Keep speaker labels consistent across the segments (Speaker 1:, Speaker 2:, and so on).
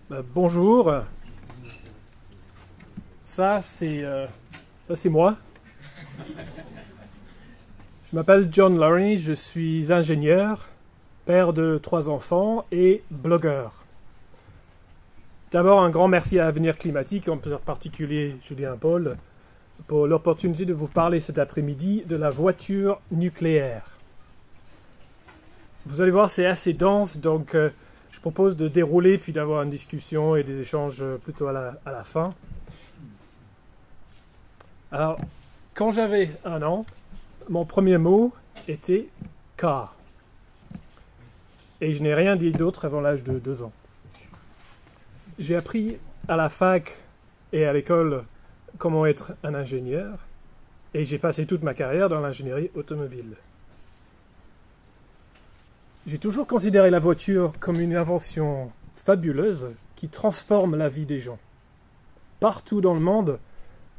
Speaker 1: Bonjour, ça c'est moi. Je m'appelle John Laurie, je suis ingénieur, père de 3 enfants et blogueur. D'abord, un grand merci à Avenir Climatique, en particulier Julien Paul, pour l'opportunité de vous parler cet après-midi de la voiture nucléaire. Vous allez voir, c'est assez dense, donc je propose de dérouler puis d'avoir une discussion et des échanges plutôt à la fin. Alors, quand j'avais 1 an, mon premier mot était « car ». Et je n'ai rien dit d'autre avant l'âge de 2 ans. J'ai appris à la fac et à l'école comment être un ingénieur, et j'ai passé toute ma carrière dans l'ingénierie automobile. J'ai toujours considéré la voiture comme une invention fabuleuse qui transforme la vie des gens. Partout dans le monde,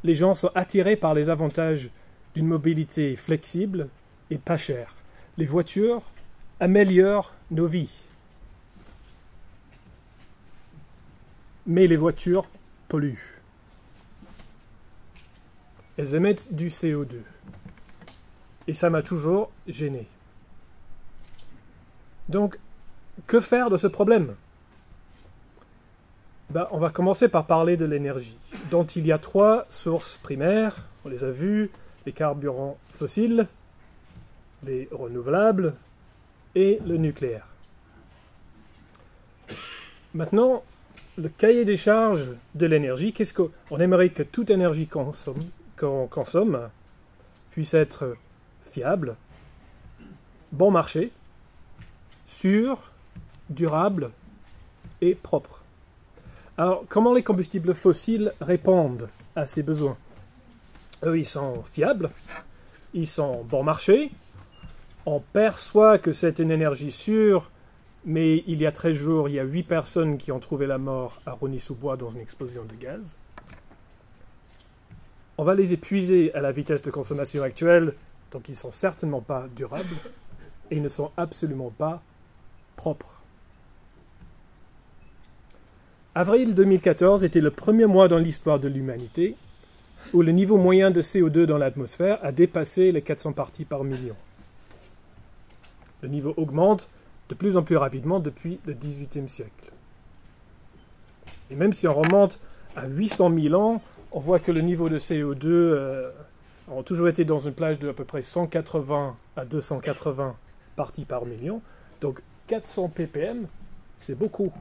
Speaker 1: les gens sont attirés par les avantages d'une mobilité flexible et pas chère. Les voitures améliorent nos vies. Mais les voitures polluent. Elles émettent du CO2. Et ça m'a toujours gêné. Donc, que faire de ce problème? On va commencer par parler de l'énergie, dont il y a 3 sources primaires, on les a vues, les carburants fossiles, les renouvelables et le nucléaire. Maintenant, le cahier des charges de l'énergie, qu'est-ce qu'on aimerait que toute énergie qu'on consomme puisse être fiable, bon marché, sûr, durable et propre. Alors, comment les combustibles fossiles répondent à ces besoins? Eux, ils sont fiables, ils sont bon marché, on perçoit que c'est une énergie sûre, mais il y a 13 jours, il y a 8 personnes qui ont trouvé la mort à Rosny-sous-Bois dans une explosion de gaz. On va les épuiser à la vitesse de consommation actuelle, donc ils ne sont certainement pas durables, et ils ne sont absolument pas propres. Avril 2014 était le premier mois dans l'histoire de l'humanité où le niveau moyen de CO2 dans l'atmosphère a dépassé les 400 parties par million. Le niveau augmente de plus en plus rapidement depuis le XVIIIe siècle. Et même si on remonte à 800 000 ans, on voit que le niveau de CO2 a toujours été dans une plage de à peu près 180 à 280 parties par million. Donc 400 ppm, c'est beaucoup.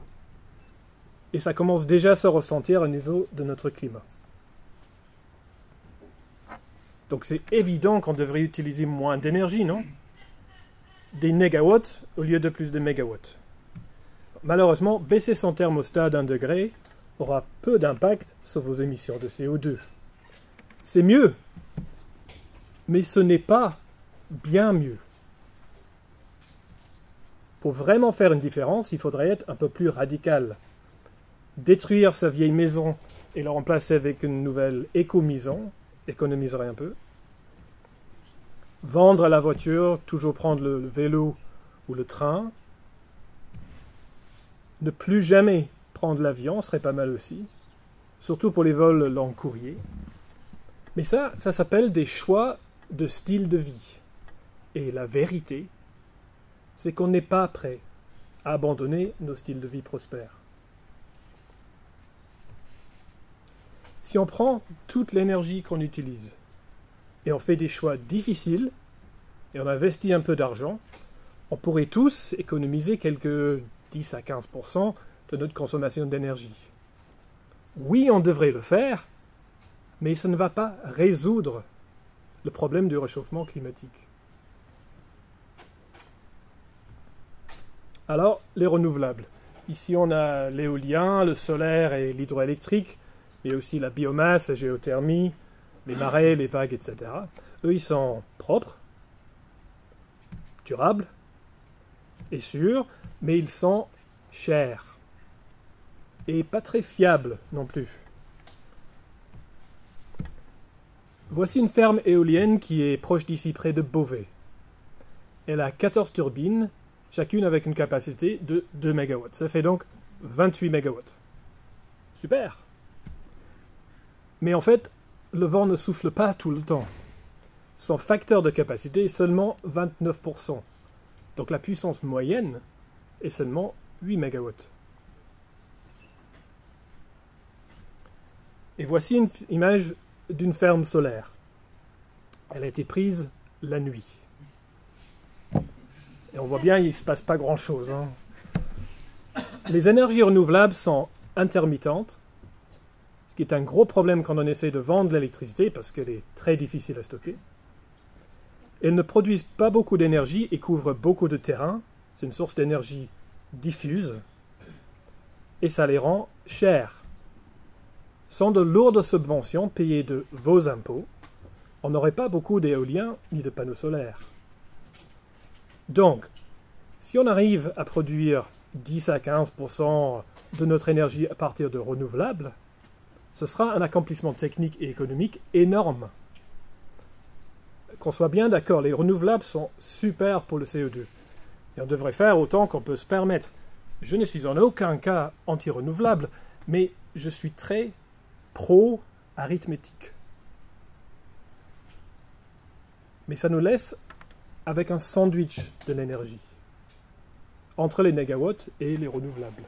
Speaker 1: Et ça commence déjà à se ressentir au niveau de notre climat. Donc c'est évident qu'on devrait utiliser moins d'énergie, non? Des négawatts au lieu de plus de mégawatts. Malheureusement, baisser son thermostat d'1 degré aura peu d'impact sur vos émissions de CO2. C'est mieux, mais ce n'est pas bien mieux. Pour vraiment faire une différence, il faudrait être un peu plus radical. Détruire sa vieille maison et la remplacer avec une nouvelle éco-maison économiserait un peu. Vendre la voiture, toujours prendre le vélo ou le train. Ne plus jamais prendre l'avion serait pas mal aussi, surtout pour les vols long courrier. Mais ça s'appelle des choix de style de vie. Et la vérité, c'est qu'on n'est pas prêt à abandonner nos styles de vie prospères. Si on prend toute l'énergie qu'on utilise et on fait des choix difficiles et on investit un peu d'argent, on pourrait tous économiser quelques 10 à 15% de notre consommation d'énergie. Oui, on devrait le faire, mais ça ne va pas résoudre le problème du réchauffement climatique. Alors, les renouvelables. Ici, on a l'éolien, le solaire et l'hydroélectrique, mais aussi la biomasse, la géothermie, les marées, les vagues, etc. Eux, ils sont propres, durables et sûrs, mais ils sont chers et pas très fiables non plus. Voici une ferme éolienne qui est proche d'ici, près de Beauvais. Elle a 14 turbines, chacune avec une capacité de 2 MW. Ça fait donc 28 MW. Super. Mais en fait, le vent ne souffle pas tout le temps. Son facteur de capacité est seulement 29%. Donc la puissance moyenne est seulement 8 MW. Et voici une image d'une ferme solaire. Elle a été prise la nuit. Et on voit bien, il ne se passe pas grand-chose. Hein. Les énergies renouvelables sont intermittentes, ce qui est un gros problème quand on essaie de vendre l'électricité parce qu'elle est très difficile à stocker. Elles ne produisent pas beaucoup d'énergie et couvrent beaucoup de terrain. C'est une source d'énergie diffuse et ça les rend chères. Sans de lourdes subventions payées de vos impôts, on n'aurait pas beaucoup d'éoliens ni de panneaux solaires. Donc, si on arrive à produire 10 à 15% de notre énergie à partir de renouvelables, ce sera un accomplissement technique et économique énorme. Qu'on soit bien d'accord, les renouvelables sont super pour le CO2. Et on devrait faire autant qu'on peut se permettre. Je ne suis en aucun cas anti-renouvelable, mais je suis très pro-arithmétique. Mais ça nous laisse avec un sandwich de l'énergie entre les négawatts et les renouvelables.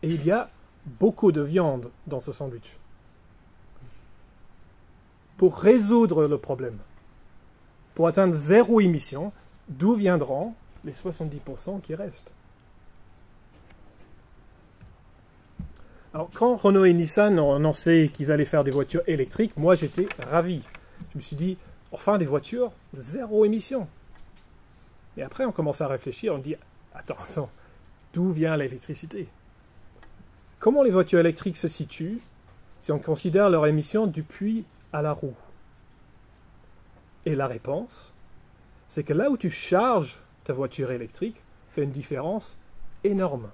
Speaker 1: Et il y a beaucoup de viande dans ce sandwich. Pour résoudre le problème, pour atteindre zéro émission, d'où viendront les 70% qui restent? Alors, quand Renault et Nissan ont annoncé qu'ils allaient faire des voitures électriques, moi j'étais ravi. Je me suis dit, enfin des voitures, zéro émission. Et après on commence à réfléchir, on dit, attends, d'où vient l'électricité? Comment les voitures électriques se situent si on considère leur émission du puits à la roue? Et la réponse, c'est que là où tu charges ta voiture électrique, fait une différence énorme.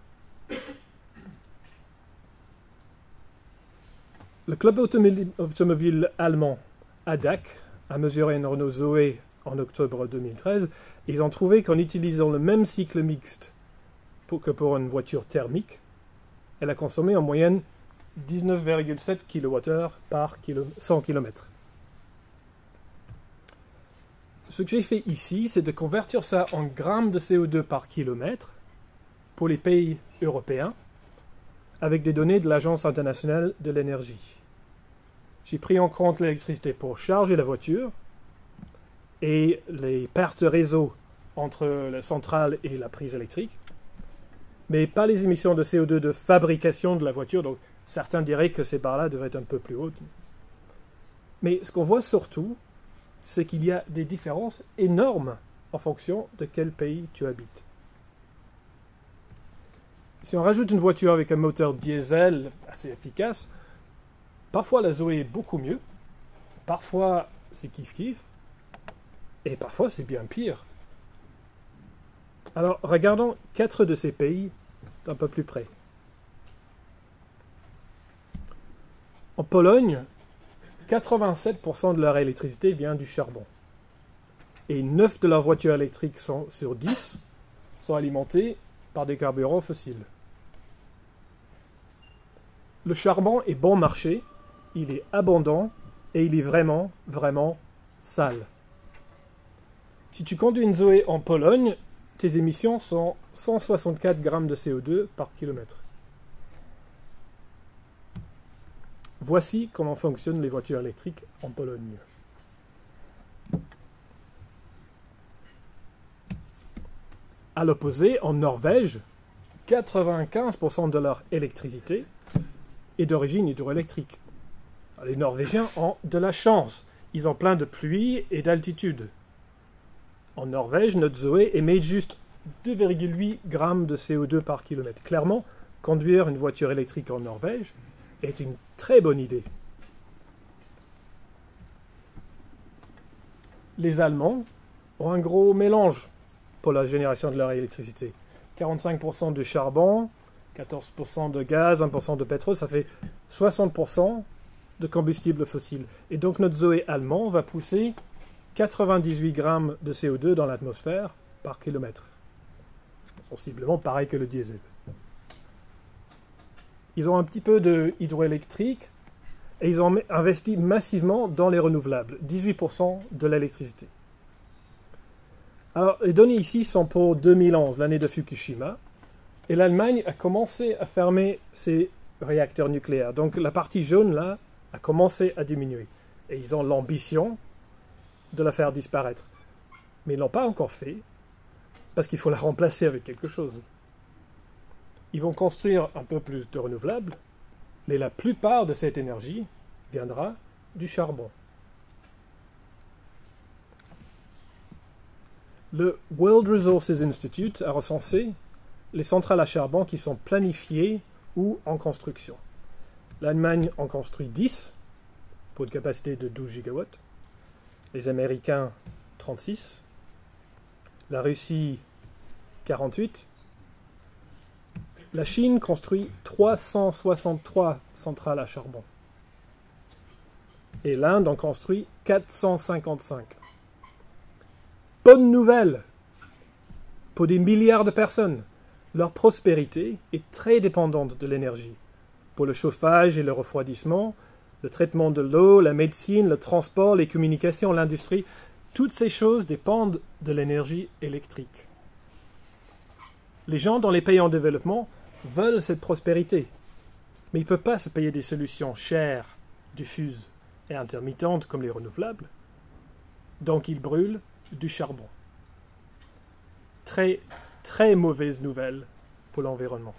Speaker 1: Le club automobile allemand ADAC a mesuré une Renault Zoé en octobre 2013. Ils ont trouvé qu'en utilisant le même cycle mixte que pour une voiture thermique, elle a consommé en moyenne 19,7 kWh par 100 km. Ce que j'ai fait ici, c'est de convertir ça en grammes de CO2 par kilomètre pour les pays européens avec des données de l'Agence internationale de l'énergie. J'ai pris en compte l'électricité pour charger la voiture et les pertes réseau entre la centrale et la prise électrique, mais pas les émissions de CO2 de fabrication de la voiture. Donc certains diraient que ces barres-là devraient être un peu plus hautes. Mais ce qu'on voit surtout, c'est qu'il y a des différences énormes en fonction de quel pays tu habites. Si on rajoute une voiture avec un moteur diesel assez efficace, parfois la Zoé est beaucoup mieux, parfois c'est kiff-kiff, et parfois c'est bien pire. Alors regardons 4 de ces pays d'un peu plus près. En Pologne, 87% de leur électricité vient du charbon. Et 9 de leurs voitures électriques sur 10 sont alimentées par des carburants fossiles. Le charbon est bon marché, il est abondant et il est vraiment, vraiment sale. Si tu conduis une Zoé en Pologne, tes émissions sont 164 grammes de CO2 par kilomètre. Voici comment fonctionnent les voitures électriques en Pologne. À l'opposé, en Norvège, 95% de leur électricité est d'origine hydroélectrique. Les Norvégiens ont de la chance. Ils ont plein de pluie et d'altitude. En Norvège, notre Zoé émet juste 2,8 grammes de CO2 par kilomètre. Clairement, conduire une voiture électrique en Norvège est une très bonne idée. Les Allemands ont un gros mélange pour la génération de leur électricité. 45% de charbon, 14% de gaz, 1% de pétrole, ça fait 60% de combustible fossile. Et donc notre Zoé allemand va pousser 98 grammes de CO2 dans l'atmosphère par kilomètre. Sensiblement pareil que le diesel. ils ont un petit peu de hydroélectrique et ils ont investi massivement dans les renouvelables, 18% de l'électricité. Alors, les données ici sont pour 2011, l'année de Fukushima, et l'Allemagne a commencé à fermer ses réacteurs nucléaires. Donc la partie jaune, là, a commencé à diminuer. Et ils ont l'ambition de la faire disparaître. Mais ils ne l'ont pas encore fait, parce qu'il faut la remplacer avec quelque chose. Ils vont construire un peu plus de renouvelables, mais la plupart de cette énergie viendra du charbon. Le World Resources Institute a recensé les centrales à charbon qui sont planifiées ou en construction. L'Allemagne en construit 10 pour une capacité de 12 gigawatts, les Américains 36, la Russie 48, la Chine construit 363 centrales à charbon et l'Inde en construit 455. Bonne nouvelle pour des milliards de personnes. Leur prospérité est très dépendante de l'énergie. Pour le chauffage et le refroidissement, le traitement de l'eau, la médecine, le transport, les communications, l'industrie, toutes ces choses dépendent de l'énergie électrique. Les gens dans les pays en développement veulent cette prospérité, mais ils ne peuvent pas se payer des solutions chères, diffuses et intermittentes comme les renouvelables. Donc ils brûlent du charbon. Très, très mauvaise nouvelle pour l'environnement.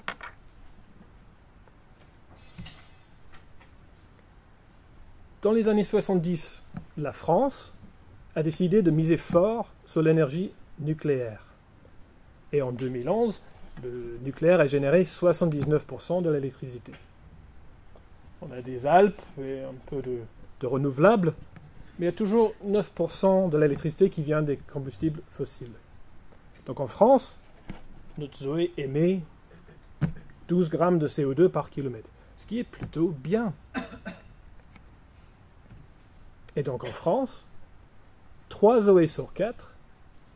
Speaker 1: Dans les années 70, la France a décidé de miser fort sur l'énergie nucléaire. Et en 2011, le nucléaire a généré 79% de l'électricité. On a des Alpes et un peu de renouvelables, mais il y a toujours 9% de l'électricité qui vient des combustibles fossiles. Donc en France, notre Zoé émet 12 grammes de CO2 par kilomètre, ce qui est plutôt bien. Et donc en France, 3 Zoé sur 4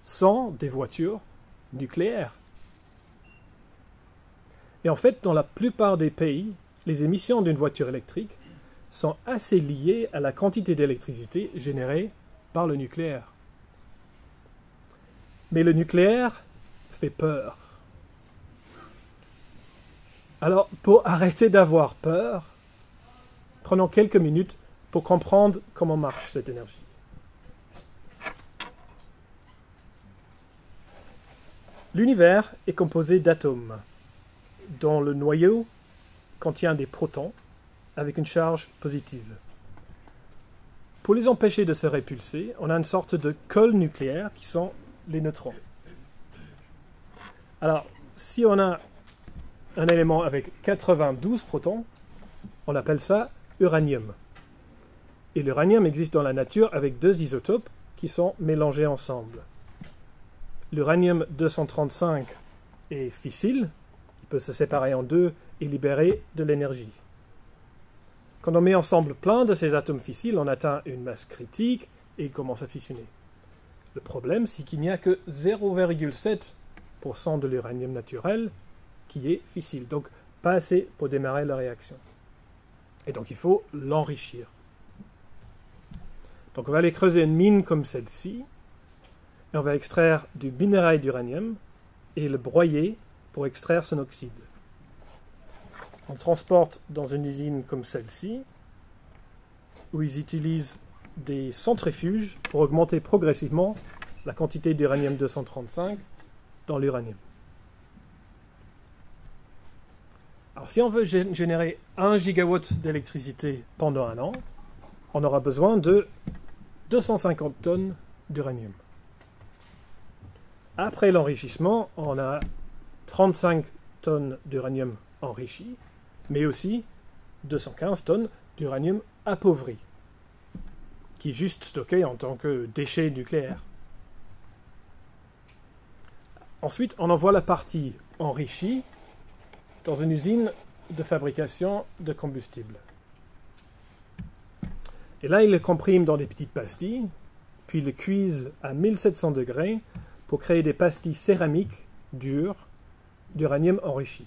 Speaker 1: sont des voitures nucléaires. Et en fait, dans la plupart des pays, les émissions d'une voiture électrique sont assez liées à la quantité d'électricité générée par le nucléaire. Mais le nucléaire fait peur. Alors, pour arrêter d'avoir peur, prenons quelques minutes pour comprendre comment marche cette énergie. L'univers est composé d'atomes, dont le noyau contient des protons avec une charge positive. Pour les empêcher de se répulser, on a une sorte de colle nucléaire qui sont les neutrons. Alors, si on a un élément avec 92 protons, on appelle ça uranium. Et l'uranium existe dans la nature avec 2 isotopes qui sont mélangés ensemble. L'uranium 235 est fissile, il peut se séparer en deux et libérer de l'énergie. Quand on met ensemble plein de ces atomes fissiles, on atteint une masse critique et il commence à fissionner. Le problème, c'est qu'il n'y a que 0,7% de l'uranium naturel qui est fissile, donc pas assez pour démarrer la réaction. Et donc il faut l'enrichir. Donc on va aller creuser une mine comme celle-ci, et on va extraire du minerai d'uranium et le broyer pour extraire son oxyde. On transporte dans une usine comme celle-ci, où ils utilisent des centrifuges pour augmenter progressivement la quantité d'uranium 235 dans l'uranium. Alors si on veut générer 1 gigawatt d'électricité pendant un an, on aura besoin de 250 tonnes d'uranium. Après l'enrichissement, on a 35 tonnes d'uranium enrichi, mais aussi 215 tonnes d'uranium appauvri, qui est juste stocké en tant que déchet nucléaire. Ensuite, on envoie la partie enrichie dans une usine de fabrication de combustible. Et là, ils le compriment dans des petites pastilles, puis ils le cuisent à 1700 degrés pour créer des pastilles céramiques dures d'uranium enrichi.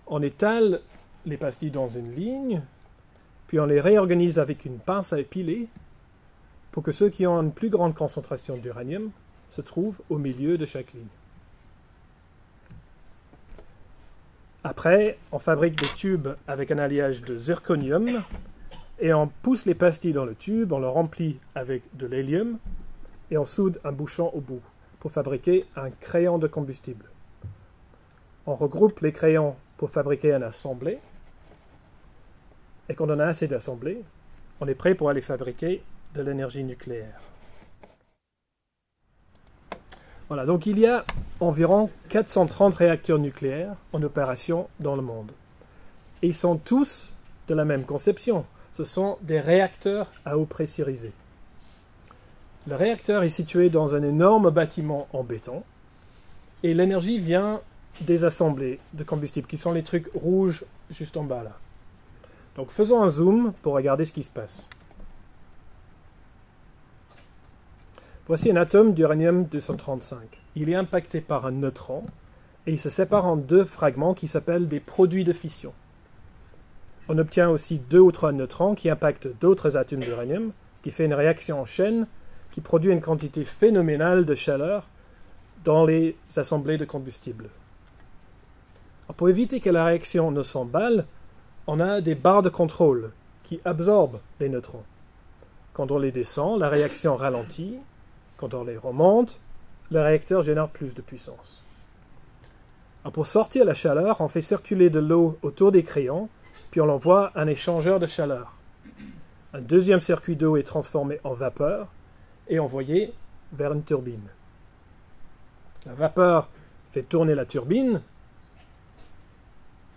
Speaker 1: On étale les pastilles dans une ligne, puis on les réorganise avec une pince à épiler pour que ceux qui ont une plus grande concentration d'uranium se trouvent au milieu de chaque ligne. Après, on fabrique des tubes avec un alliage de zirconium et on pousse les pastilles dans le tube, on le remplit avec de l'hélium et on soude un bouchon au bout pour fabriquer un crayon de combustible. On regroupe les crayons pour fabriquer un assemblé et quand on a assez d'assemblées, on est prêt pour aller fabriquer de l'énergie nucléaire. Voilà, donc il y a environ 430 réacteurs nucléaires en opération dans le monde. Et ils sont tous de la même conception. Ce sont des réacteurs à eau pressurisée. Le réacteur est situé dans un énorme bâtiment en béton et l'énergie vient des assemblées de combustible qui sont les trucs rouges juste en bas là. Donc faisons un zoom pour regarder ce qui se passe. Voici un atome d'uranium-235. Il est impacté par un neutron et il se sépare en deux fragments qui s'appellent des produits de fission. On obtient aussi 2 ou 3 neutrons qui impactent d'autres atomes d'uranium, ce qui fait une réaction en chaîne qui produit une quantité phénoménale de chaleur dans les assemblées de combustible. Alors, pour éviter que la réaction ne s'emballe, on a des barres de contrôle qui absorbent les neutrons. Quand on les descend, la réaction ralentit. Quand on les remonte, le réacteur génère plus de puissance. Alors pour sortir la chaleur, on fait circuler de l'eau autour des crayons, puis on l'envoie à un échangeur de chaleur. Un deuxième circuit d'eau est transformé en vapeur et envoyé vers une turbine. La vapeur fait tourner la turbine,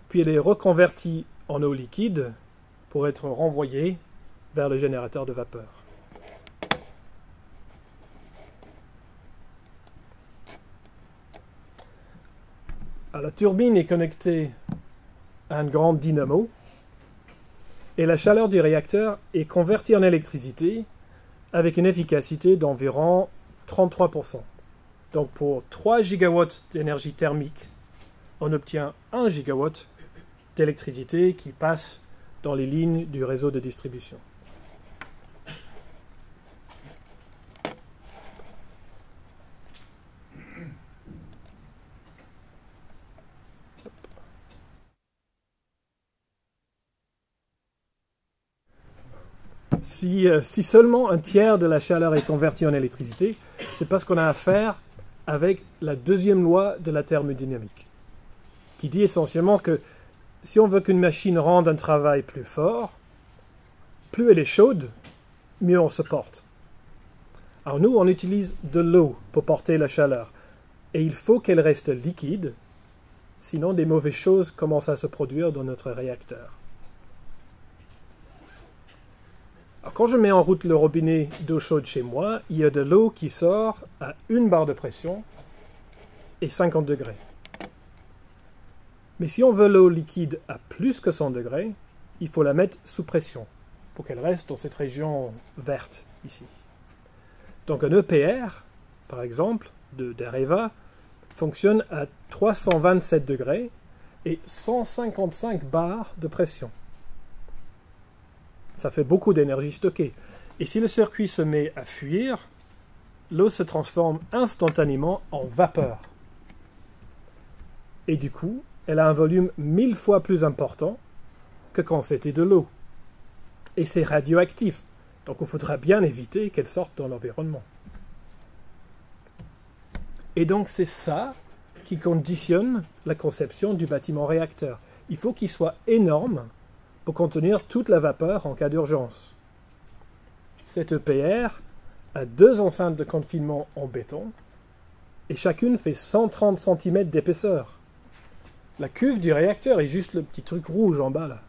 Speaker 1: puis elle est reconvertie en eau liquide pour être renvoyée vers le générateur de vapeur. Alors, la turbine est connectée à un grand dynamo et la chaleur du réacteur est convertie en électricité avec une efficacité d'environ 33%. Donc pour 3 gigawatts d'énergie thermique, on obtient 1 gigawatt d'électricité qui passe dans les lignes du réseau de distribution. Si seulement un tiers de la chaleur est converti en électricité, c'est parce qu'on a affaire avec la deuxième loi de la thermodynamique, qui dit essentiellement que si on veut qu'une machine rende un travail plus fort, plus elle est chaude, mieux on se porte. Alors nous, on utilise de l'eau pour porter la chaleur, et il faut qu'elle reste liquide, sinon des mauvaises choses commencent à se produire dans notre réacteur. Alors, quand je mets en route le robinet d'eau chaude chez moi, il y a de l'eau qui sort à 1 bar de pression et 50 degrés. Mais si on veut l'eau liquide à plus que 100 degrés, il faut la mettre sous pression pour qu'elle reste dans cette région verte ici. Donc un EPR, par exemple, d'Areva, fonctionne à 327 degrés et 155 bars de pression. Ça fait beaucoup d'énergie stockée. Et si le circuit se met à fuir, l'eau se transforme instantanément en vapeur. Et du coup, elle a un volume 1000 fois plus important que quand c'était de l'eau. Et c'est radioactif. Donc il faudra bien éviter qu'elle sorte dans l'environnement. Et donc c'est ça qui conditionne la conception du bâtiment réacteur. Il faut qu'il soit énorme pour contenir toute la vapeur en cas d'urgence. Cette EPR a 2 enceintes de confinement en béton et chacune fait 130 cm d'épaisseur. La cuve du réacteur est juste le petit truc rouge en bas là.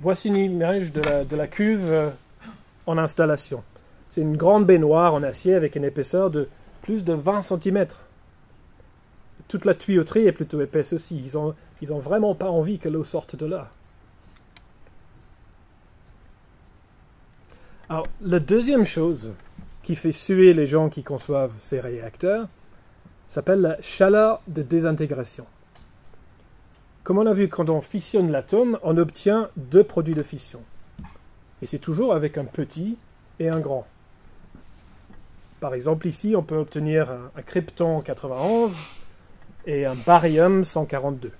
Speaker 1: Voici une image de la cuve en installation. C'est une grande baignoire en acier avec une épaisseur de plus de 20 cm. Toute la tuyauterie est plutôt épaisse aussi. Ils ont vraiment pas envie que l'eau sorte de là. Alors, la deuxième chose qui fait suer les gens qui conçoivent ces réacteurs, s'appelle la chaleur de désintégration. Comme on a vu, quand on fissionne l'atome, on obtient deux produits de fission. Et c'est toujours avec un petit et un grand. Par exemple, ici, on peut obtenir un krypton 91 et un barium 142.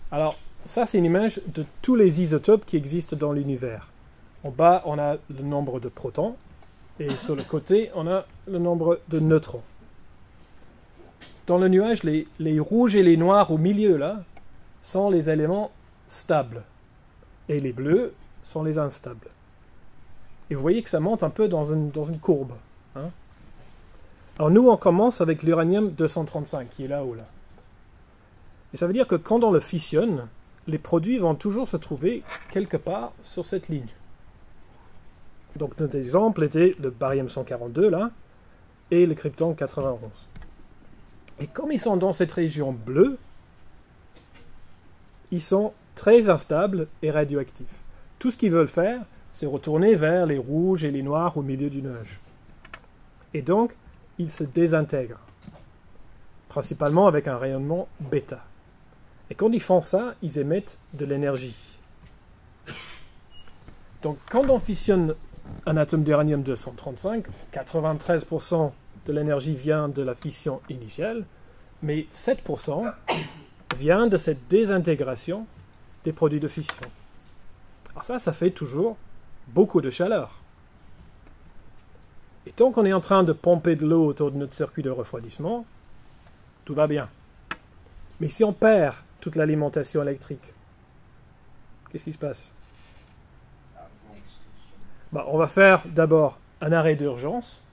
Speaker 1: Alors, ça, c'est une image de tous les isotopes qui existent dans l'univers. En bas, on a le nombre de protons, et sur le côté, on a le nombre de neutrons. Dans le nuage, les rouges et les noirs au milieu, là, sont les éléments stables, et les bleus sont les instables. Et vous voyez que ça monte un peu dans une courbe. Hein. Alors nous, on commence avec l'uranium 235, qui est là-haut, là. Et ça veut dire que quand on le fissionne, les produits vont toujours se trouver quelque part sur cette ligne. Donc notre exemple était le barium 142, là, et le krypton 91. Et comme ils sont dans cette région bleue, ils sont très instables et radioactifs. Tout ce qu'ils veulent faire, c'est retourner vers les rouges et les noirs au milieu du nuage. Et donc, ils se désintègrent, principalement avec un rayonnement bêta. Et quand ils font ça, ils émettent de l'énergie. Donc, quand on fissionne un atome d'uranium 235, 93% de l'énergie vient de la fission initiale, mais 7% vient de cette désintégration des produits de fission. Alors ça fait toujours beaucoup de chaleur. Et tant qu'on est en train de pomper de l'eau autour de notre circuit de refroidissement, tout va bien. Mais si on perd toute l'alimentation électrique, qu'est-ce qui se passe? On va faire d'abord un arrêt d'urgence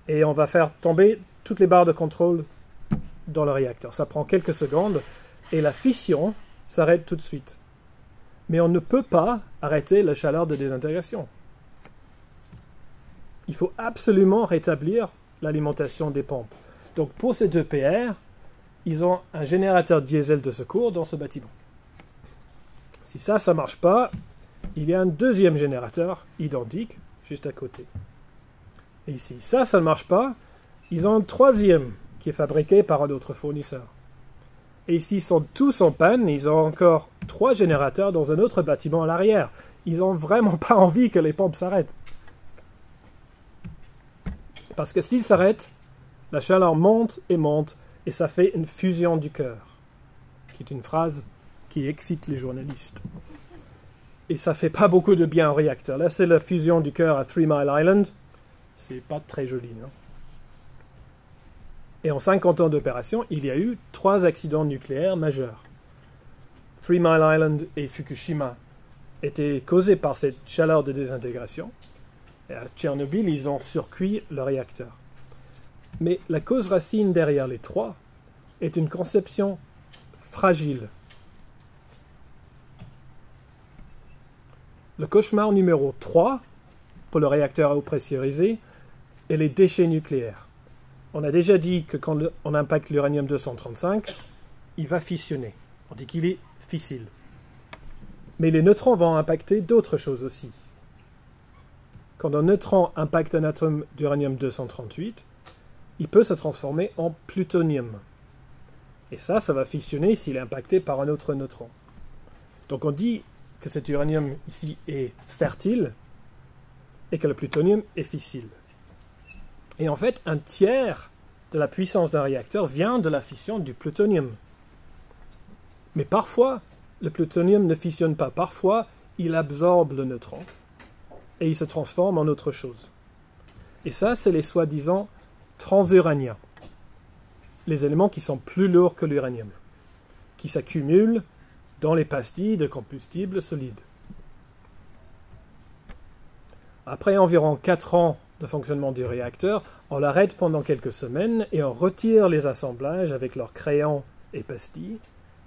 Speaker 1: et on va faire tomber toutes les barres de contrôle dans le réacteur. Ça prend quelques secondes et la fission s'arrête tout de suite. Mais on ne peut pas arrêter la chaleur de désintégration. Il faut absolument rétablir l'alimentation des pompes. Donc pour ces deux PR, ils ont un générateur diesel de secours dans ce bâtiment. Si ça ne marche pas, il y a un deuxième générateur identique juste à côté. Et ici, ça ne marche pas, ils ont un troisième qui est fabriqué par un autre fournisseur. Et s'ils sont tous en panne, ils ont encore 3 générateurs dans un autre bâtiment à l'arrière. Ils n'ont vraiment pas envie que les pompes s'arrêtent. Parce que s'ils s'arrêtent, la chaleur monte, et ça fait une fusion du cœur, qui est une phrase qui excite les journalistes. Et ça fait pas beaucoup de bien au réacteur. Là, c'est la fusion du cœur à 3 Mile Island. C'est pas très joli, non? Et en 50 ans d'opération, il y a eu 3 accidents nucléaires majeurs. 3 Mile Island et Fukushima étaient causés par cette chaleur de désintégration. Et à Tchernobyl, ils ont surcuit le réacteur. Mais la cause racine derrière les 3 est une conception fragile. Le cauchemar numéro 3 pour le réacteur à eau pressurisée est les déchets nucléaires. On a déjà dit que quand on impacte l'uranium 235, il va fissionner. On dit qu'il est fissile. Mais les neutrons vont impacter d'autres choses aussi. Quand un neutron impacte un atome d'uranium 238, il peut se transformer en plutonium. Et ça va fissionner s'il est impacté par un autre neutron. Donc on dit que cet uranium ici est fertile et que le plutonium est fissile. Et en fait, un tiers de la puissance d'un réacteur vient de la fission du plutonium. Mais parfois, le plutonium ne fissionne pas. Parfois, il absorbe le neutron et il se transforme en autre chose. Et ça, c'est les soi-disant transuraniens. Les éléments qui sont plus lourds que l'uranium, qui s'accumulent dans les pastilles de combustible solide. Après environ 4 ans de fonctionnement du réacteur, on l'arrête pendant quelques semaines et on retire les assemblages avec leurs crayons et pastilles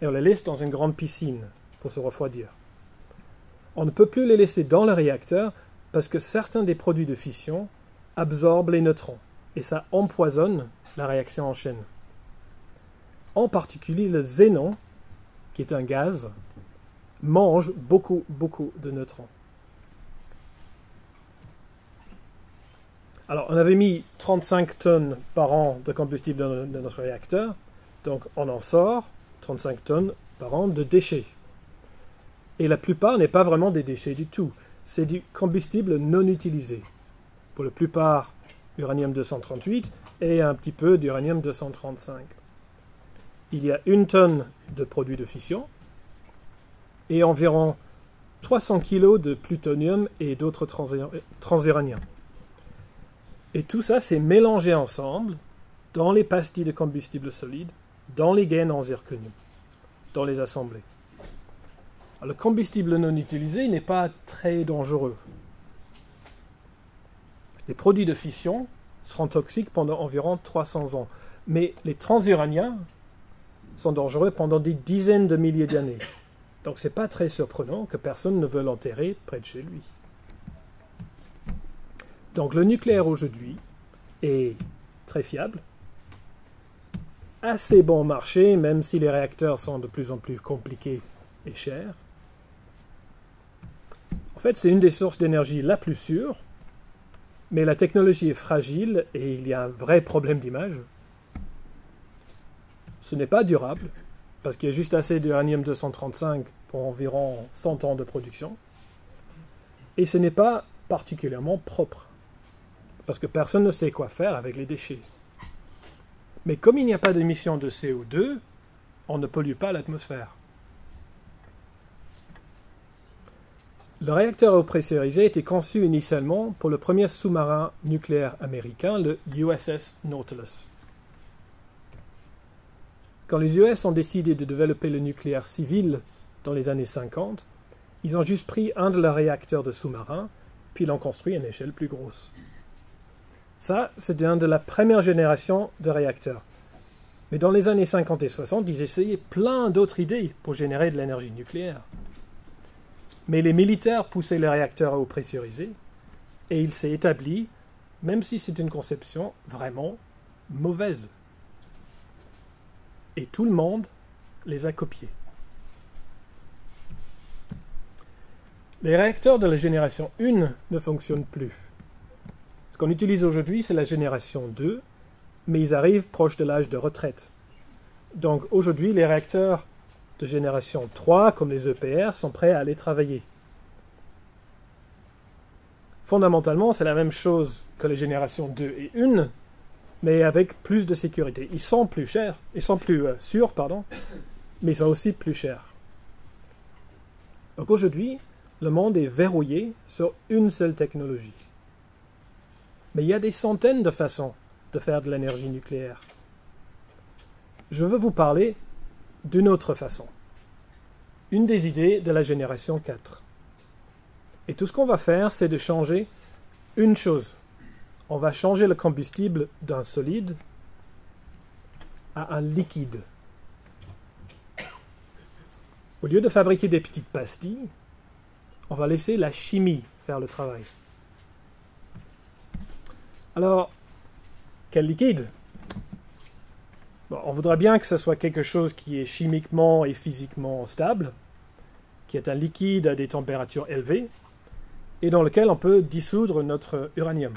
Speaker 1: et on les laisse dans une grande piscine pour se refroidir. On ne peut plus les laisser dans le réacteur parce que certains des produits de fission absorbent les neutrons et ça empoisonne la réaction en chaîne. En particulier le xénon, qui est un gaz, mange beaucoup de neutrons. Alors, on avait mis 35 tonnes par an de combustible dans notre réacteur, donc on en sort 35 tonnes par an de déchets. Et la plupart n'est pas vraiment des déchets du tout, c'est du combustible non utilisé. Pour la plupart, uranium-238 et un petit peu d'uranium-235. Il y a 1 tonne de produits de fission et environ 300 kg de plutonium et d'autres transuraniens. Et tout ça, c'est mélangé ensemble dans les pastilles de combustible solide, dans les gaines en zirconium, dans les assemblées. Alors, le combustible non utilisé n'est pas très dangereux. Les produits de fission seront toxiques pendant environ 300 ans, mais les transuraniens sont dangereux pendant des dizaines de milliers d'années. Donc ce n'est pas très surprenant que personne ne veuille l'enterrer près de chez lui. Donc le nucléaire aujourd'hui est très fiable, assez bon marché, même si les réacteurs sont de plus en plus compliqués et chers. En fait, c'est une des sources d'énergie la plus sûre, mais la technologie est fragile et il y a un vrai problème d'image. Ce n'est pas durable, parce qu'il y a juste assez d'uranium-235 pour environ 100 ans de production. Et ce n'est pas particulièrement propre, parce que personne ne sait quoi faire avec les déchets. Mais comme il n'y a pas d'émission de CO2, on ne pollue pas l'atmosphère. Le réacteur à eau pressurisée était conçu initialement pour le premier sous-marin nucléaire américain, le USS Nautilus. Quand les US ont décidé de développer le nucléaire civil dans les années 50, ils ont juste pris un de leurs réacteurs de sous-marin, puis l'ont construit à une échelle plus grosse. Ça, c'était un de la première génération de réacteurs. Mais dans les années 50 et 60, ils essayaient plein d'autres idées pour générer de l'énergie nucléaire. Mais les militaires poussaient les réacteurs à eau pressurisée, et il s'est établi, même si c'est une conception vraiment mauvaise. Et tout le monde les a copiés. Les réacteurs de la génération 1 ne fonctionnent plus. Ce qu'on utilise aujourd'hui, c'est la génération 2, mais ils arrivent proche de l'âge de retraite. Donc aujourd'hui, les réacteurs de génération 3, comme les EPR, sont prêts à aller travailler. Fondamentalement, c'est la même chose que les générations 2 et 1, mais avec plus de sécurité. Ils sont plus chers, ils sont plus sûrs, mais ils sont aussi plus chers. Donc aujourd'hui, le monde est verrouillé sur une seule technologie. Mais il y a des centaines de façons de faire de l'énergie nucléaire. Je veux vous parler d'une autre façon. Une des idées de la génération 4. Et tout ce qu'on va faire, c'est de changer une chose. On va changer le combustible d'un solide à un liquide. Au lieu de fabriquer des petites pastilles, on va laisser la chimie faire le travail. Alors, quel liquide? Bon, on voudrait bien que ce soit quelque chose qui est chimiquement et physiquement stable, qui est un liquide à des températures élevées, et dans lequel on peut dissoudre notre uranium.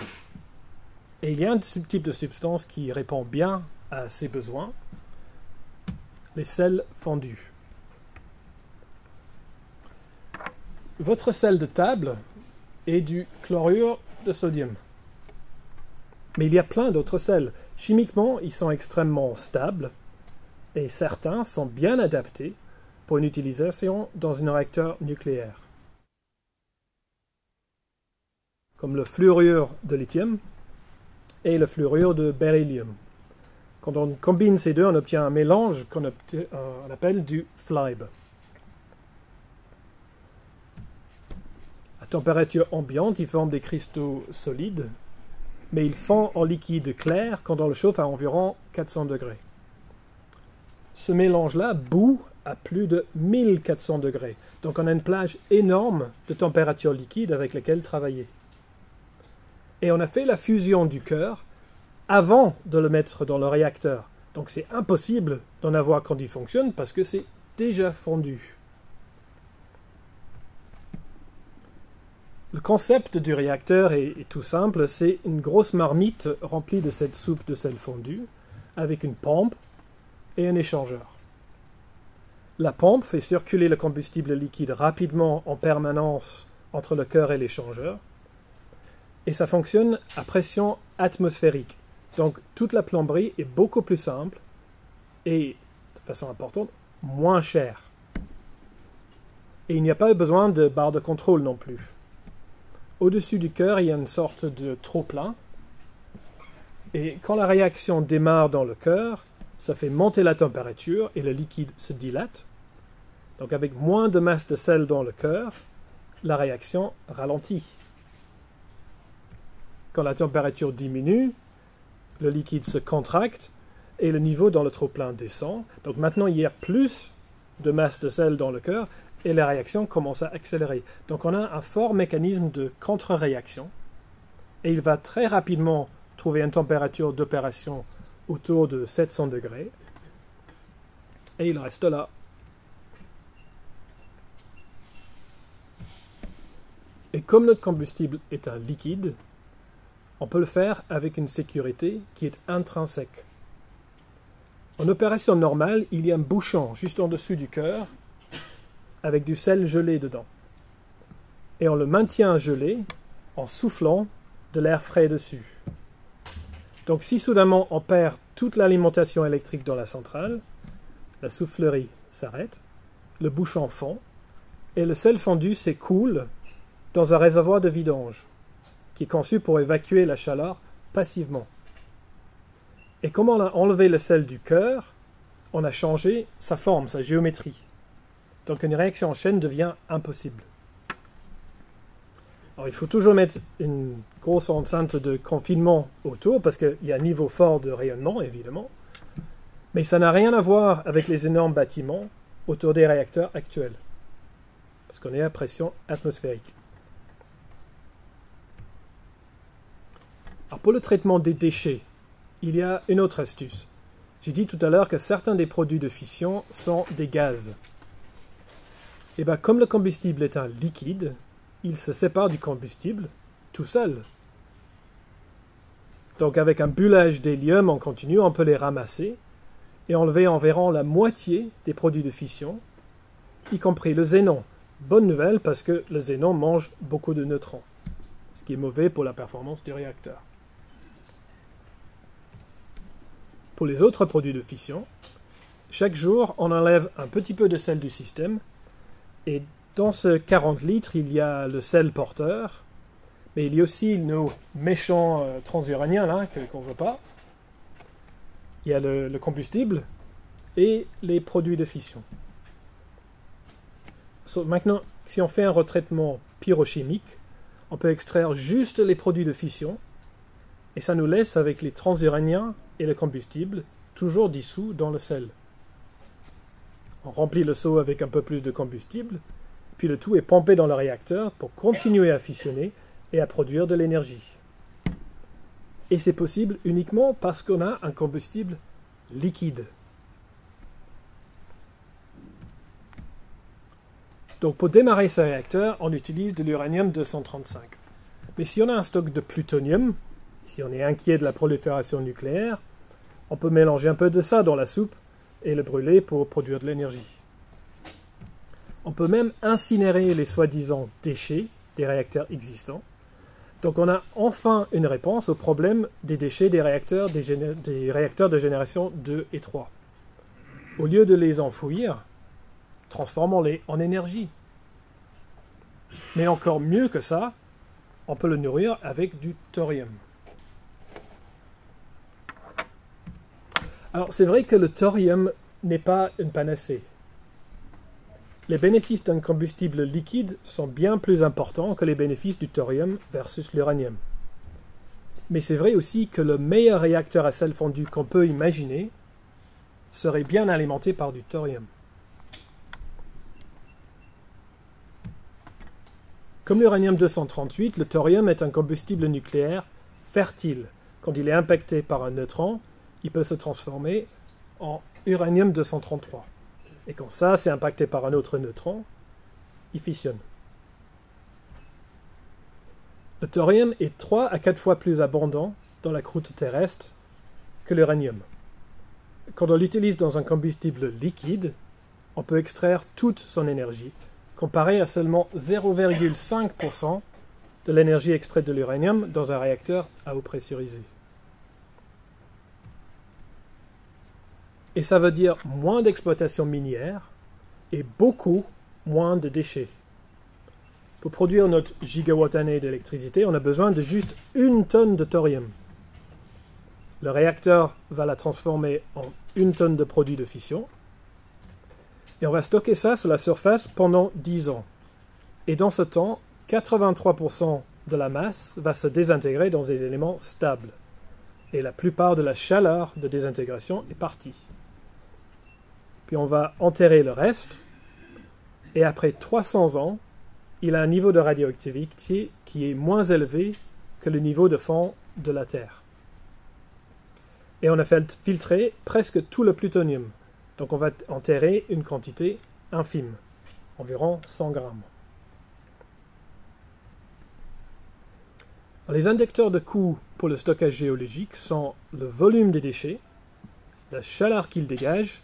Speaker 1: Et il y a un type de substance qui répond bien à ces besoins, les sels fondus. Votre sel de table est du chlorure de sodium. Mais il y a plein d'autres sels. Chimiquement, ils sont extrêmement stables et certains sont bien adaptés pour une utilisation dans un réacteur nucléaire. Comme le fluorure de lithium et le fluorure de beryllium. Quand on combine ces deux, on obtient un mélange qu'on appelle du FLiBe. À température ambiante, ils forment des cristaux solides, mais ils fondent en liquide clair quand on le chauffe à environ 400 degrés. Ce mélange-là bout à plus de 1400 degrés. Donc on a une plage énorme de température liquide avec laquelle travailler. Et on a fait la fusion du cœur avant de le mettre dans le réacteur. Donc c'est impossible d'en avoir quand il fonctionne parce que c'est déjà fondu. Le concept du réacteur est tout simple, c'est une grosse marmite remplie de cette soupe de sel fondu, avec une pompe et un échangeur. La pompe fait circuler le combustible liquide rapidement en permanence entre le cœur et l'échangeur, et ça fonctionne à pression atmosphérique. Donc toute la plomberie est beaucoup plus simple et, de façon importante, moins chère. Et il n'y a pas besoin de barre de contrôle non plus. Au-dessus du cœur, il y a une sorte de trop-plein. Et quand la réaction démarre dans le cœur, ça fait monter la température et le liquide se dilate. Donc avec moins de masse de sel dans le cœur, la réaction ralentit. Quand la température diminue, le liquide se contracte et le niveau dans le trop-plein descend. Donc maintenant, il y a plus de masse de sel dans le cœur et la réaction commence à accélérer. Donc on a un fort mécanisme de contre-réaction et il va très rapidement trouver une température d'opération autour de 700 degrés et il reste là. Et comme notre combustible est un liquide, on peut le faire avec une sécurité qui est intrinsèque. En opération normale, il y a un bouchon juste en dessous du cœur avec du sel gelé dedans. Et on le maintient gelé en soufflant de l'air frais dessus. Donc si soudainement on perd toute l'alimentation électrique dans la centrale, la soufflerie s'arrête, le bouchon fond, et le sel fondu s'écoule dans un réservoir de vidange qui est conçu pour évacuer la chaleur passivement. Et comme on a enlevé le sel du cœur, on a changé sa forme, sa géométrie. Donc une réaction en chaîne devient impossible. Alors il faut toujours mettre une grosse enceinte de confinement autour, parce qu'il y a un niveau fort de rayonnement, évidemment. Mais ça n'a rien à voir avec les énormes bâtiments autour des réacteurs actuels, parce qu'on est à pression atmosphérique. Alors pour le traitement des déchets, il y a une autre astuce. J'ai dit tout à l'heure que certains des produits de fission sont des gaz. Et bien, comme le combustible est un liquide, il se sépare du combustible tout seul. Donc avec un bullage d'hélium en continu, on peut les ramasser et enlever environ la moitié des produits de fission, y compris le xénon. Bonne nouvelle parce que le xénon mange beaucoup de neutrons, ce qui est mauvais pour la performance du réacteur. Pour les autres produits de fission, chaque jour, on enlève un petit peu de sel du système. Et dans ce 40 litres, il y a le sel porteur, mais il y a aussi nos méchants transuraniens là, qu'on ne veut pas. Il y a le combustible et les produits de fission. Maintenant, si on fait un retraitement pyrochimique, on peut extraire juste les produits de fission, et ça nous laisse avec les transuraniens et le combustible toujours dissous dans le sel. On remplit le seau avec un peu plus de combustible, puis le tout est pompé dans le réacteur pour continuer à fissionner et à produire de l'énergie. Et c'est possible uniquement parce qu'on a un combustible liquide. Donc pour démarrer ce réacteur, on utilise de l'uranium-235. Mais si on a un stock de plutonium, si on est inquiet de la prolifération nucléaire, on peut mélanger un peu de ça dans la soupe et le brûler pour produire de l'énergie. On peut même incinérer les soi-disant déchets des réacteurs existants. Donc on a enfin une réponse au problème des déchets des réacteurs de génération 2 et 3. Au lieu de les enfouir, transformons-les en énergie. Mais encore mieux que ça, on peut le nourrir avec du thorium. Alors c'est vrai que le thorium n'est pas une panacée. Les bénéfices d'un combustible liquide sont bien plus importants que les bénéfices du thorium versus l'uranium. Mais c'est vrai aussi que le meilleur réacteur à sel fondu qu'on peut imaginer serait bien alimenté par du thorium. Comme l'uranium-238, le thorium est un combustible nucléaire fertile. Quand il est impacté par un neutron, il peut se transformer en uranium-233. Et quand ça, c'est impacté par un autre neutron, il fissionne. Le thorium est 3 à 4 fois plus abondant dans la croûte terrestre que l'uranium. Quand on l'utilise dans un combustible liquide, on peut extraire toute son énergie, comparé à seulement 0,5% de l'énergie extraite de l'uranium dans un réacteur à eau pressurisée. Et ça veut dire moins d'exploitation minière et beaucoup moins de déchets. Pour produire notre gigawatt-année d'électricité, on a besoin de juste 1 tonne de thorium. Le réacteur va la transformer en 1 tonne de produit de fission. Et on va stocker ça sur la surface pendant 10 ans. Et dans ce temps, 83% de la masse va se désintégrer dans des éléments stables. Et la plupart de la chaleur de désintégration est partie. Puis on va enterrer le reste. Et après 300 ans, il a un niveau de radioactivité qui est moins élevé que le niveau de fond de la Terre. Et on a fait filtrer presque tout le plutonium. Donc on va enterrer une quantité infime, environ 100 grammes. Les indicateurs de coût pour le stockage géologique sont le volume des déchets, la chaleur qu'ils dégagent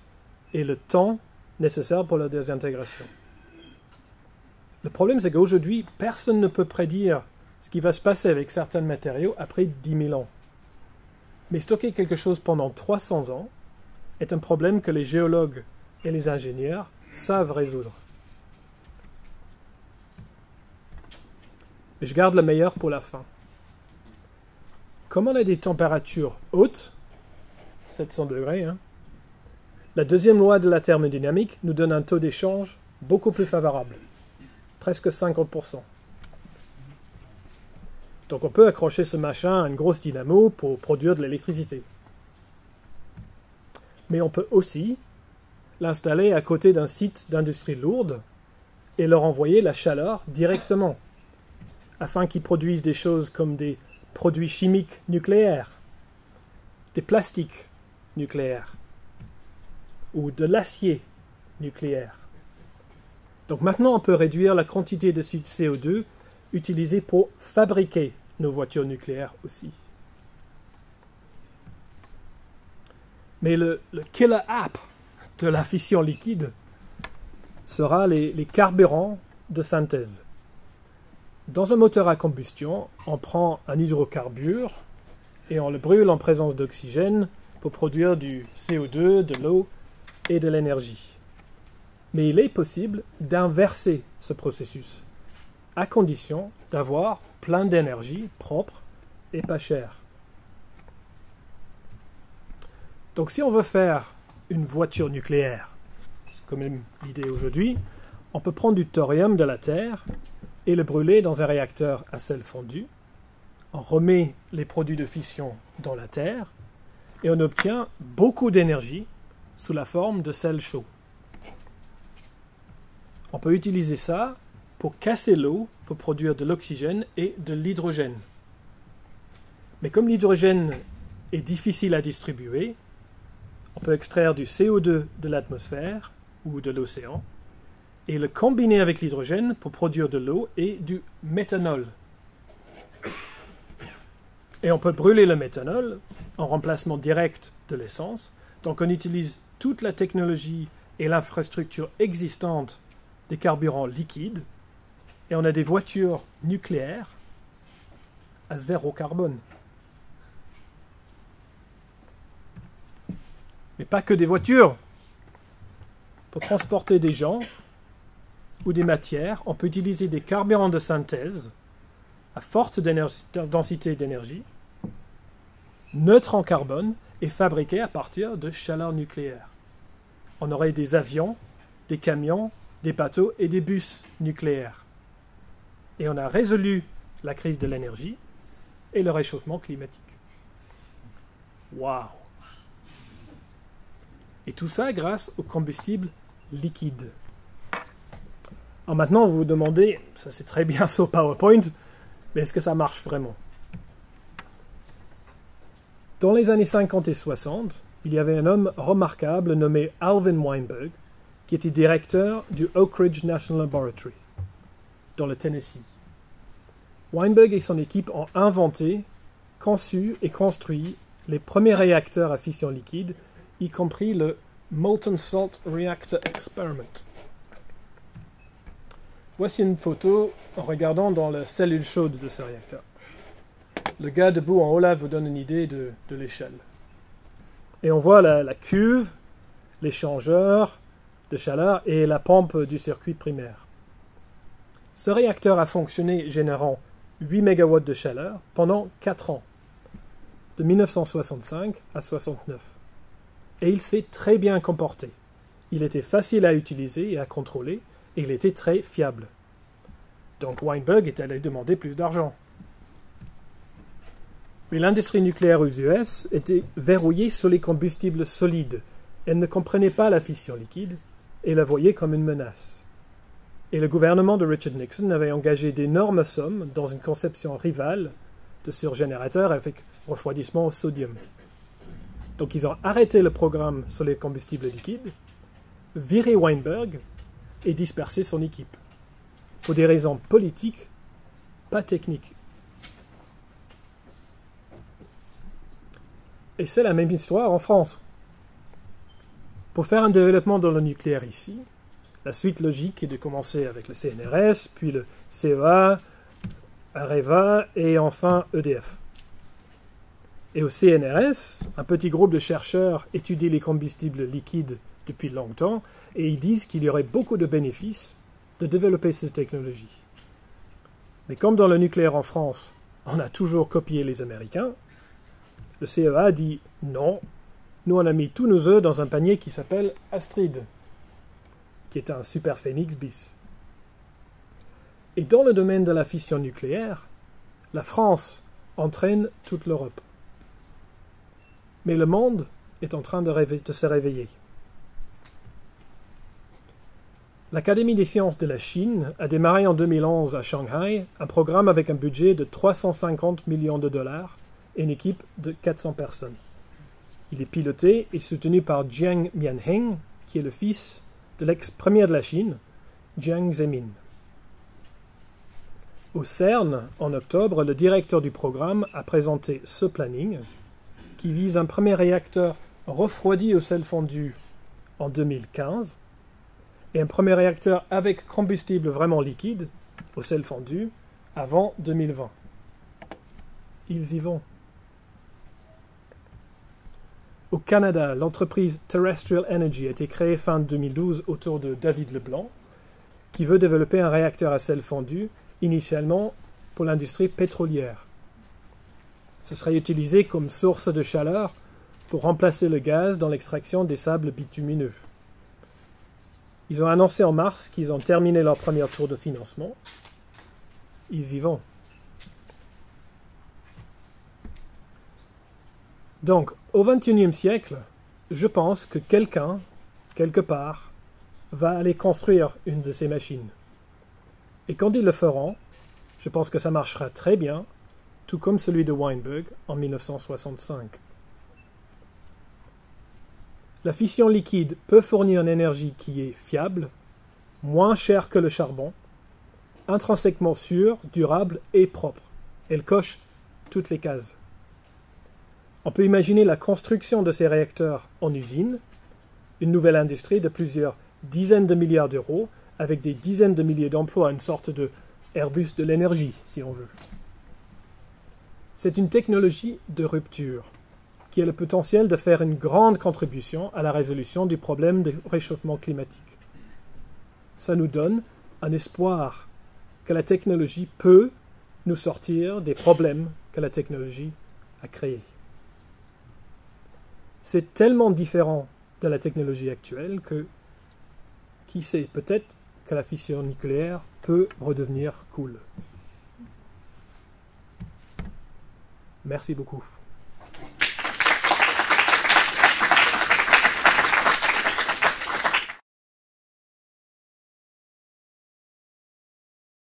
Speaker 1: et le temps nécessaire pour leur désintégration. Le problème, c'est qu'aujourd'hui, personne ne peut prédire ce qui va se passer avec certains matériaux après 10 000 ans. Mais stocker quelque chose pendant 300 ans est un problème que les géologues et les ingénieurs savent résoudre. Mais je garde le meilleur pour la fin. Comme on a des températures hautes, 700 degrés, la deuxième loi de la thermodynamique nous donne un taux d'échange beaucoup plus favorable, presque 50%. Donc on peut accrocher ce machin à une grosse dynamo pour produire de l'électricité. Mais on peut aussi l'installer à côté d'un site d'industrie lourde et leur envoyer la chaleur directement, afin qu'ils produisent des choses comme des produits chimiques nucléaires, des plastiques nucléaires ou de l'acier nucléaire. Donc maintenant, on peut réduire la quantité de CO2 utilisée pour fabriquer nos voitures nucléaires aussi. Mais le killer app de la fission liquide sera les carburants de synthèse. Dans un moteur à combustion, on prend un hydrocarbure et on le brûle en présence d'oxygène pour produire du CO2, de l'eau et de l'énergie. Mais il est possible d'inverser ce processus, à condition d'avoir plein d'énergie propre et pas chère. Donc si on veut faire une voiture nucléaire, c'est quand même l'idée aujourd'hui, on peut prendre du thorium de la Terre et le brûler dans un réacteur à sel fondu. On remet les produits de fission dans la Terre et on obtient beaucoup d'énergie sous la forme de sel chaud. On peut utiliser ça pour casser l'eau pour produire de l'oxygène et de l'hydrogène. Mais comme l'hydrogène est difficile à distribuer, on peut extraire du CO2 de l'atmosphère ou de l'océan et le combiner avec l'hydrogène pour produire de l'eau et du méthanol. Et on peut brûler le méthanol en remplacement direct de l'essence. Donc on utilise toute la technologie et l'infrastructure existante des carburants liquides et on a des voitures nucléaires à 0 carbone. Mais pas que des voitures. Pour transporter des gens ou des matières, on peut utiliser des carburants de synthèse à forte densité d'énergie, neutres en carbone et fabriqués à partir de chaleur nucléaire. On aurait des avions, des camions, des bateaux et des bus nucléaires. Et on a résolu la crise de l'énergie et le réchauffement climatique. Waouh! Et tout ça grâce au combustible liquide. Alors maintenant, vous vous demandez, ça c'est très bien sur PowerPoint, mais est-ce que ça marche vraiment? Dans les années 50 et 60, il y avait un homme remarquable nommé Alvin Weinberg, qui était directeur du Oak Ridge National Laboratory, dans le Tennessee. Weinberg et son équipe ont inventé, conçu et construit les premiers réacteurs à fission liquide, y compris le Molten Salt Reactor Experiment. Voici une photo en regardant dans la cellule chaude de ce réacteur. Le gars debout en haut là vous donne une idée de l'échelle. Et on voit la cuve, l'échangeur de chaleur et la pompe du circuit primaire. Ce réacteur a fonctionné générant 8 MW de chaleur pendant 4 ans, de 1965 à 69. Et il s'est très bien comporté. Il était facile à utiliser et à contrôler, et il était très fiable. Donc Weinberg est allé demander plus d'argent. Mais l'industrie nucléaire aux US était verrouillée sur les combustibles solides. Elle ne comprenait pas la fission liquide et la voyait comme une menace. Et le gouvernement de Richard Nixon avait engagé d'énormes sommes dans une conception rivale de surgénérateurs avec refroidissement au sodium. Donc ils ont arrêté le programme sur les combustibles liquides, viré Weinberg et dispersé son équipe. Pour des raisons politiques, pas techniques. Et c'est la même histoire en France. Pour faire un développement dans le nucléaire ici, la suite logique est de commencer avec le CNRS, puis le CEA, Areva et enfin EDF. Et au CNRS, un petit groupe de chercheurs étudie les combustibles liquides depuis longtemps et ils disent qu'il y aurait beaucoup de bénéfices de développer cette technologie. Mais comme dans le nucléaire en France, on a toujours copié les Américains, le CEA dit non, nous on a mis tous nos œufs dans un panier qui s'appelle Astrid, qui est un super phénix bis. Et dans le domaine de la fission nucléaire, la France entraîne toute l'Europe. Mais le monde est en train de se réveiller. L'Académie des sciences de la Chine a démarré en 2011 à Shanghai un programme avec un budget de 350 millions de dollars et une équipe de 400 personnes. Il est piloté et soutenu par Jiang Mianheng, qui est le fils de l'ex-premier de la Chine, Jiang Zemin. Au CERN, en octobre, le directeur du programme a présenté ce planning qui vise un premier réacteur refroidi au sel fondu en 2015 et un premier réacteur avec combustible vraiment liquide au sel fondu avant 2020. Ils y vont. Au Canada, l'entreprise Terrestrial Energy a été créée fin 2012 autour de David Leblanc, qui veut développer un réacteur à sel fondu, initialement pour l'industrie pétrolière. Ce serait utilisé comme source de chaleur pour remplacer le gaz dans l'extraction des sables bitumineux. Ils ont annoncé en mars qu'ils ont terminé leur premier tour de financement. Ils y vont. Donc, au XXIe siècle, je pense que quelqu'un, quelque part, va aller construire une de ces machines. Et quand ils le feront, je pense que ça marchera très bien, tout comme celui de Weinberg en 1965. La fission liquide peut fournir une énergie qui est fiable, moins chère que le charbon, intrinsèquement sûre, durable et propre. Elle coche toutes les cases. On peut imaginer la construction de ces réacteurs en usine, une nouvelle industrie de plusieurs dizaines de milliards d'euros, avec des dizaines de milliers d'emplois, une sorte de Airbus de l'énergie, si on veut. C'est une technologie de rupture, qui a le potentiel de faire une grande contribution à la résolution du problème du réchauffement climatique. Ça nous donne un espoir que la technologie peut nous sortir des problèmes que la technologie a créés. C'est tellement différent de la technologie actuelle que, qui sait, peut-être que la fission nucléaire peut redevenir cool. Merci beaucoup.